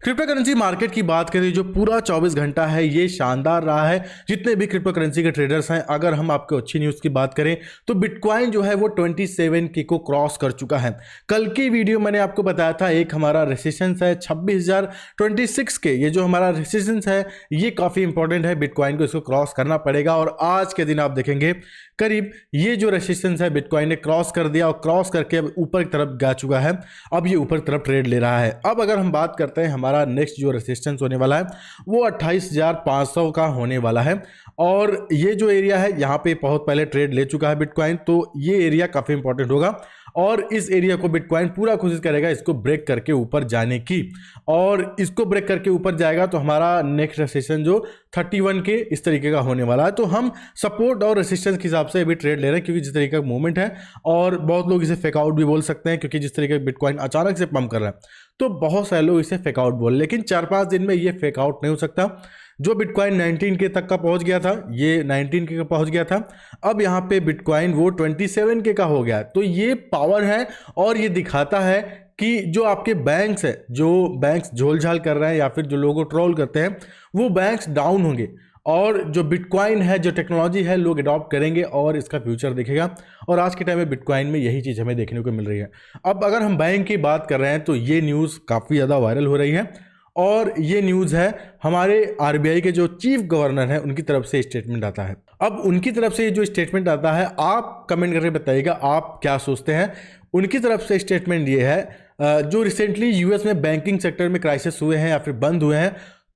Crypto currency market की बात करें, जो पूरा 24 घंटा है ये शानदार रहा है। जितने भी क्रिप्टो करेंसी के ट्रेडर्स हैं, अगर हम आपको अच्छी न्यूज़ की बात करें तो बिटकॉइन जो है वो 27K को क्रॉस कर चुका है। कल की वीडियो मैंने आपको बताया था, एक हमारा रेसिस्टेंस है 26,026K। ये जो हमारा रेसिस्टेंस है ये काफ़ी इंपॉर्टेंट है, बिटकॉइन को इसको क्रॉस करना पड़ेगा। और आज के दिन आप देखेंगे करीब ये जो रेसिस्टेंस है बिटकॉइन ने क्रॉस कर दिया और क्रॉस करके अब ऊपर की तरफ जा चुका है। अब ये ऊपर की तरफ ट्रेड ले रहा है। अब अगर हम बात करते हैं, हमारा नेक्स्ट जो रेसिस्टेंस होने वाला है वो 28,500 का होने वाला है। और ये जो एरिया है यहाँ पे बहुत पहले ट्रेड ले चुका है बिटकॉइन, तो ये एरिया काफ़ी इंपॉर्टेंट होगा और इस एरिया को बिटकॉइन पूरा कोशिश करेगा इसको ब्रेक करके ऊपर जाने की। और इसको ब्रेक करके ऊपर जाएगा तो हमारा नेक्स्ट रेसिस्टेंस जो 31K इस तरीके का होने वाला है। तो हम सपोर्ट और रेसिस्टेंस के हिसाब से अभी ट्रेड ले रहे हैं, क्योंकि जिस तरीके का मूवमेंट है, और बहुत लोग इसे फेकआउट भी बोल सकते हैं, क्योंकि जिस तरीके का बिटकॉइन अचानक से पंप कर रहा है तो बहुत सारे लोग इसे फेकआउट बोल, लेकिन 4-5 दिन में ये फेकआउट नहीं हो सकता। जो बिटकॉइन 19K तक का पहुंच गया था, ये 19K का पहुंच गया था, अब यहाँ पे बिटकॉइन वो 27K का हो गया। तो ये पावर है और ये दिखाता है कि जो आपके बैंक्स है, जो बैंक्स झोल-झाल कर रहे हैं या फिर जो लोगों को ट्रोल करते हैं, वो बैंक्स डाउन होंगे और जो बिटकॉइन है, जो टेक्नोलॉजी है, लोग अडॉप्ट करेंगे और इसका फ्यूचर दिखेगा। और आज के टाइम में बिटकॉइन में यही चीज़ हमें देखने को मिल रही है। अब अगर हम बैंक की बात कर रहे हैं तो ये न्यूज़ काफ़ी ज़्यादा वायरल हो रही है और ये न्यूज़ है हमारे आरबीआई के जो चीफ गवर्नर हैं उनकी तरफ से स्टेटमेंट आता है। अब उनकी तरफ से जो स्टेटमेंट आता है, आप कमेंट करके बताइएगा आप क्या सोचते हैं। उनकी तरफ से स्टेटमेंट ये है, जो रिसेंटली यूएस में बैंकिंग सेक्टर में क्राइसिस हुए हैं या फिर बंद हुए हैं,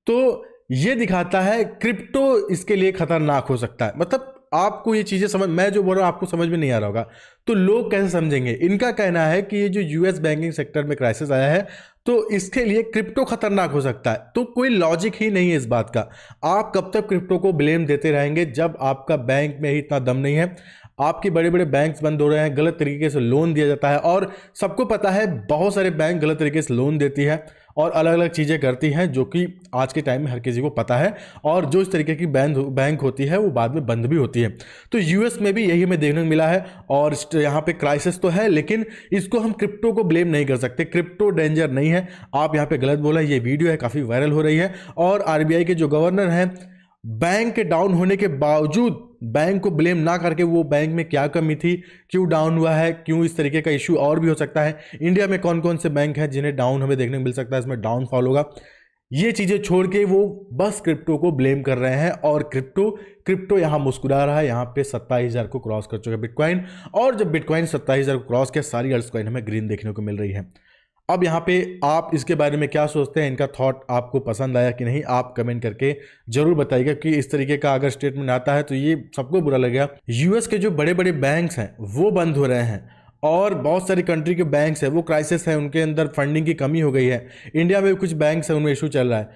तो ये दिखाता है क्रिप्टो इसके लिए खतरनाक हो सकता है। मतलब आपको ये चीज़ें समझ, मैं जो बोल रहा हूँ आपको समझ में नहीं आ रहा होगा, तो लोग कैसे समझेंगे। इनका कहना है कि ये जो यूएस बैंकिंग सेक्टर में क्राइसिस आया है तो इसके लिए क्रिप्टो खतरनाक हो सकता है। तो कोई लॉजिक ही नहीं है इस बात का। आप कब तक क्रिप्टो को ब्लेम देते रहेंगे जब आपका बैंक में ही इतना दम नहीं है। आपके बड़े बड़े बैंक्स बंद हो रहे हैं, गलत तरीके से लोन दिया जाता है और सबको पता है बहुत सारे बैंक गलत तरीके से लोन देती है और अलग अलग चीज़ें करती हैं, जो कि आज के टाइम में हर किसी को पता है। और जो इस तरीके की बैंक होती है वो बाद में बंद भी होती है। तो यूएस में भी यही हमें देखने को मिला है और यहाँ पे क्राइसिस तो है, लेकिन इसको हम क्रिप्टो को ब्लेम नहीं कर सकते। क्रिप्टो डेंजर नहीं है, आप यहाँ पे गलत बोला। ये वीडियो है काफ़ी वायरल हो रही है और आरबीआई के जो गवर्नर हैं, बैंक के डाउन होने के बावजूद बैंक को ब्लेम ना करके, वो बैंक में क्या कमी थी, क्यों डाउन हुआ है, क्यों इस तरीके का इशू और भी हो सकता है, इंडिया में कौन कौन से बैंक हैं जिन्हें डाउन हमें देखने को मिल सकता है, इसमें डाउनफॉल होगा, ये चीज़ें छोड़ के वो बस क्रिप्टो को ब्लेम कर रहे हैं। और क्रिप्टो यहाँ मुस्कुरा रहा है। यहाँ पे 27,000 को क्रॉस कर चुका है बिटकॉइन, और जब बिटकॉइन 27,000 को क्रॉस किया, सारी अल्ट्स कॉइन हमें ग्रीन देखने को मिल रही है। अब यहाँ पे आप इसके बारे में क्या सोचते हैं, इनका थॉट आपको पसंद आया कि नहीं, आप कमेंट करके जरूर बताइएगा। कि इस तरीके का अगर स्टेटमेंट आता है तो ये सबको बुरा लगेगा। यूएस के जो बड़े बड़े बैंक्स हैं वो बंद हो रहे हैं और बहुत सारी कंट्री के बैंक्स हैं वो क्राइसिस है, उनके अंदर फंडिंग की कमी हो गई है। इंडिया में भी कुछ बैंक्स हैं उनमें इशू चल रहा है,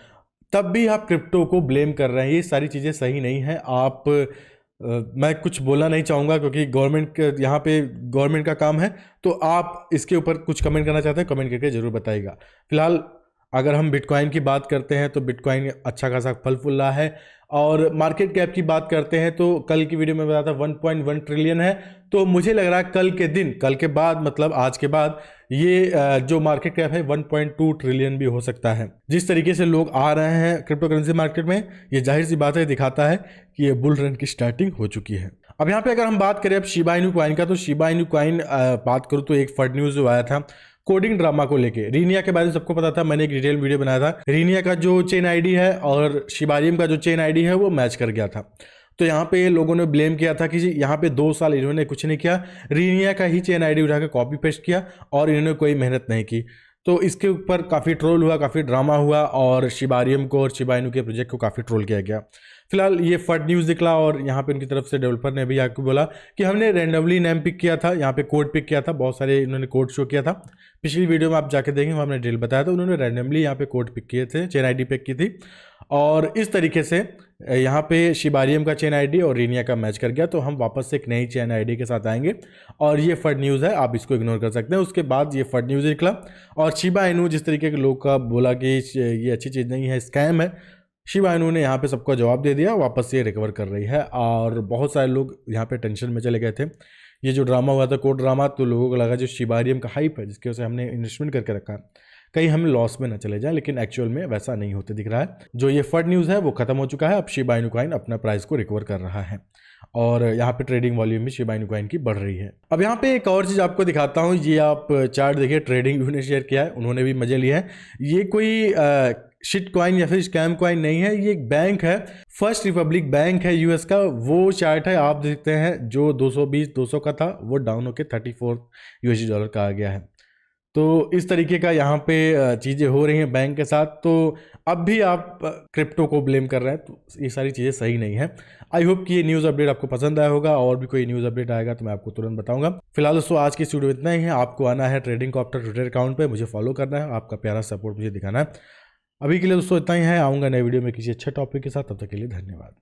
तब भी आप क्रिप्टो को ब्लेम कर रहे हैं। ये सारी चीज़ें सही नहीं है। आप मैं कुछ बोलना नहीं चाहूँगा क्योंकि गवर्नमेंट के यहाँ पे गवर्नमेंट का काम है। तो आप इसके ऊपर कुछ कमेंट करना चाहते हैं, कमेंट करके जरूर बताइएगा। फिलहाल अगर हम बिटकॉइन की बात करते हैं तो बिटकॉइन अच्छा खासा फल फूल रहा है। और मार्केट कैप की बात करते हैं तो कल की वीडियो में बताया था 1.1 ट्रिलियन है। तो मुझे लग रहा है कल के दिन, कल के बाद मतलब आज के बाद, ये जो मार्केट कैप है 1.2 ट्रिलियन भी हो सकता है। जिस तरीके से लोग आ रहे हैं क्रिप्टो करेंसी मार्केट में, ये जाहिर सी बात है, दिखाता है कि ये बुल रन की स्टार्टिंग हो चुकी है। अब यहाँ पे अगर हम बात करें अब शिबा इनू कॉइन का, तो शिबा इनू कॉइन बात करूँ तो एक फट न्यूज़ जो आया था कोडिंग ड्रामा को लेके। रीनिया के बारे में सबको पता था, मैंने एक डिटेल वीडियो बनाया था। रीनिया का जो चेन आईडी है और शिबारियम का जो चेन आईडी है वो मैच कर गया था। तो यहाँ पे लोगों ने ब्लेम किया था कि यहाँ पे 2 साल इन्होंने कुछ नहीं किया, रीनिया का ही चेन आईडी उठा के कॉपी पेस्ट किया और इन्होंने कोई मेहनत नहीं की। तो इसके ऊपर काफ़ी ट्रोल हुआ, काफ़ी ड्रामा हुआ और शिबारियम को और शिबा इनू के प्रोजेक्ट को काफ़ी ट्रोल किया गया। फिलहाल ये फट न्यूज़ निकला और यहाँ पे उनकी तरफ से डेवलपर ने भी आके बोला कि हमने रैंडमली नेम पिक किया था, यहाँ पे कोड पिक किया था, बहुत सारे इन्होंने कोड शो किया था। पिछली वीडियो में आप जाके देखेंगे, वहाँ हमने डिटेल बताया था, उन्होंने रैंडमली यहाँ पे कोड पिक किए थे, चेन आईडी पिक की थी और इस तरीके से यहाँ पे शिबारियम का चेन आईडी और रीनिया का मैच कर गया। तो हम वापस से एक नई चेन आईडी के साथ आएंगे और ये फट न्यूज़ है, आप इसको इग्नोर कर सकते हैं। उसके बाद ये फट न्यूज़ निकला और शिबा इनू जिस तरीके के लोग का बोला कि ये अच्छी चीज़ नहीं है, स्कैम है, शिबा इनू ने यहाँ पे सबको जवाब दे दिया, वापस ये रिकवर कर रही है। और बहुत सारे लोग यहाँ पे टेंशन में चले गए थे। ये जो ड्रामा हुआ था कोड ड्रामा, तो लोगों को लगा जो शिबारियम का हाइप है जिसकी वजह से हमने इन्वेस्टमेंट करके रखा है, कहीं हम लॉस में ना चले जाए, लेकिन एक्चुअल में वैसा नहीं होते दिख रहा है। जो ये फट न्यूज़ है वो खत्म हो चुका है। अब शिबा इनु कॉइन अपना प्राइस को रिकवर कर रहा है और यहाँ पे ट्रेडिंग वॉल्यूम भी शिबा इनु कॉइन की बढ़ रही है। अब यहाँ पे एक और चीज़ आपको दिखाता हूँ, ये आप चार्ट देखिए, ट्रेडिंग व्यू ने शेयर किया है, उन्होंने भी मजे लिए हैं। ये कोई शिट कॉइन या फिर स्कैम कॉइन नहीं है, ये एक बैंक है, फर्स्ट रिपब्लिक बैंक है यूएस का। वो चार्ट है, आप देखते हैं जो 220-200 का था वो डाउन होकर $34 का आ गया है। तो इस तरीके का यहाँ पे चीज़ें हो रही हैं बैंक के साथ। तो अब भी आप क्रिप्टो को ब्लेम कर रहे हैं, तो ये सारी चीज़ें सही नहीं है। आई होप कि ये न्यूज़ अपडेट आपको पसंद आया होगा, और भी कोई न्यूज़ अपडेट आएगा तो मैं आपको तुरंत बताऊंगा। फिलहाल दोस्तों आज की इस वीडियो में इतना ही है। आपको आना है ट्रेडिंग कॉप्टर ट्विटर अकाउंट पे, मुझे फॉलो करना है, आपका प्यारा सपोर्ट मुझे दिखाना है। अभी के लिए दोस्तों इतना ही है, आऊँगा नए वीडियो में किसी अच्छे टॉपिक के साथ, तब तक के लिए धन्यवाद।